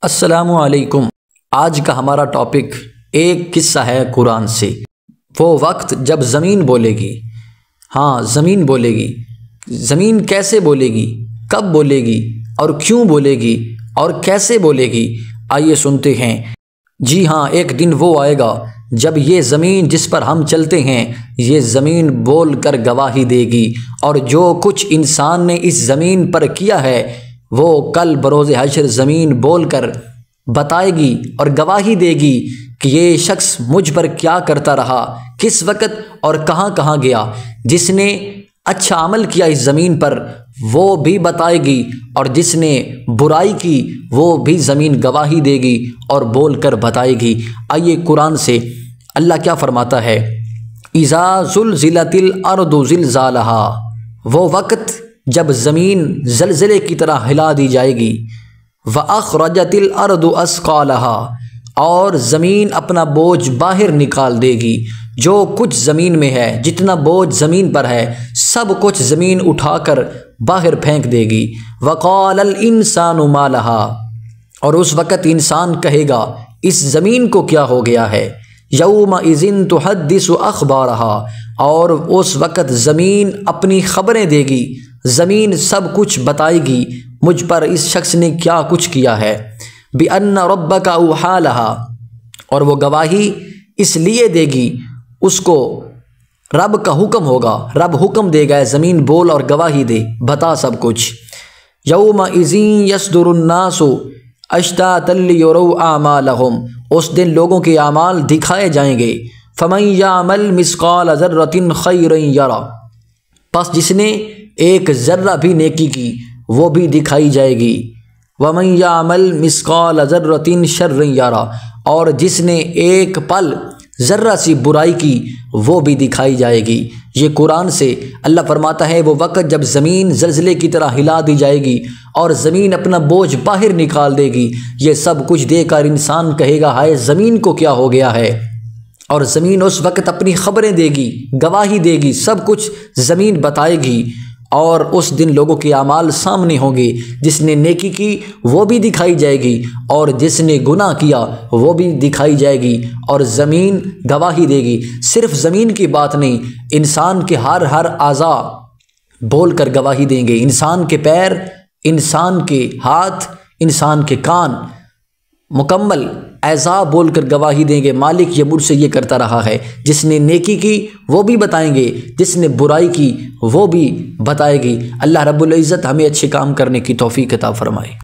अस्सलामुअलैकुम। आज का हमारा टॉपिक एक किस्सा है कुरान से। वो वक्त जब ज़मीन बोलेगी। हाँ, ज़मीन बोलेगी। ज़मीन कैसे बोलेगी, कब बोलेगी और क्यों बोलेगी और कैसे बोलेगी, आइए सुनते हैं। जी हाँ, एक दिन वो आएगा जब ये ज़मीन जिस पर हम चलते हैं, ये ज़मीन बोल कर गवाही देगी और जो कुछ इंसान ने इस ज़मीन पर किया है वो कल बरोज़े हश्र ज़मीन बोल कर बताएगी और गवाही देगी कि ये शख्स मुझ पर क्या करता रहा, किस वक़्त और कहाँ कहाँ गया। जिसने अच्छा अमल किया इस ज़मीन पर वो भी बताएगी और जिसने बुराई की वो भी ज़मीन गवाही देगी और बोल कर बताएगी। आइए कुरान से अल्लाह क्या फरमाता है। इज़ा ज़ुलज़िलतिल अर्दु ज़िलज़ालहा, वो वक़्त जब ज़मीन ज़लज़ले की तरह हिला दी जाएगी। व अख़रजतिल अर्दु अस्क़ालहा, और ज़मीन अपना बोझ बाहर निकाल देगी। जो कुछ ज़मीन में है, जितना बोझ ज़मीन पर है, सब कुछ ज़मीन उठाकर बाहर फेंक देगी। वक़ालल इंसानु मा लहा, और उस वक़्त इंसान कहेगा इस ज़मीन को क्या हो गया है। यौमइज़िन तुहद्दिसु अख़बारहा, और उस वक़्त ज़मीन अपनी ख़बरें देगी। ज़मीन सब कुछ बताएगी मुझ पर इस शख्स ने क्या कुछ किया है। बिअन्ना रब्बका औहा लहा, और वो गवाही इसलिए देगी, उसको रब का हुक्म होगा, रब हुक्म देगा ज़मीन बोल और गवाही दे, बता सब कुछ। यौमइज़िन यसदुरुन्नासु अश्तातन लियुरौ आमालहुम, उस दिन लोगों के आमाल दिखाए जाएंगे। फमन यामल मिस्क़ाल ज़र्रतिन खैरन यरा, बस जिसने एक ज़र्रा भी नेकी की वो भी दिखाई जाएगी। वमन यामल मिस्क़ाल ज़र्रतिन शर्रन यरा, और जिसने एक पल ज़र्रा सी बुराई की वो भी दिखाई जाएगी। ये कुरान से अल्लाह फरमाता है वो वक़्त जब ज़मीन ज़लज़ले की तरह हिला दी जाएगी और ज़मीन अपना बोझ बाहर निकाल देगी। ये सब कुछ देखकर इंसान कहेगा हाय ज़मीन को क्या हो गया है। और ज़मीन उस वक़्त अपनी ख़बरें देगी, गवाही देगी, सब कुछ ज़मीन बताएगी। और उस दिन लोगों के आमाल सामने होंगे। जिसने नेकी की वो भी दिखाई जाएगी और जिसने गुनाह किया वो भी दिखाई जाएगी और ज़मीन गवाही देगी। सिर्फ ज़मीन की बात नहीं, इंसान के हर आज़ा बोल कर गवाही देंगे। इंसान के पैर, इंसान के हाथ, इंसान के कान मुकम्मल ऐज़ा बोल कर गवाही देंगे, मालिक ये मुझसे ये करता रहा है। जिसने नेकी की वो भी बताएंगे, जिसने बुराई की वो भी बताएगी। अल्लाह रब्बुल इज़्ज़त हमें अच्छे काम करने की तौफ़ीक़ अता फ़रमाए।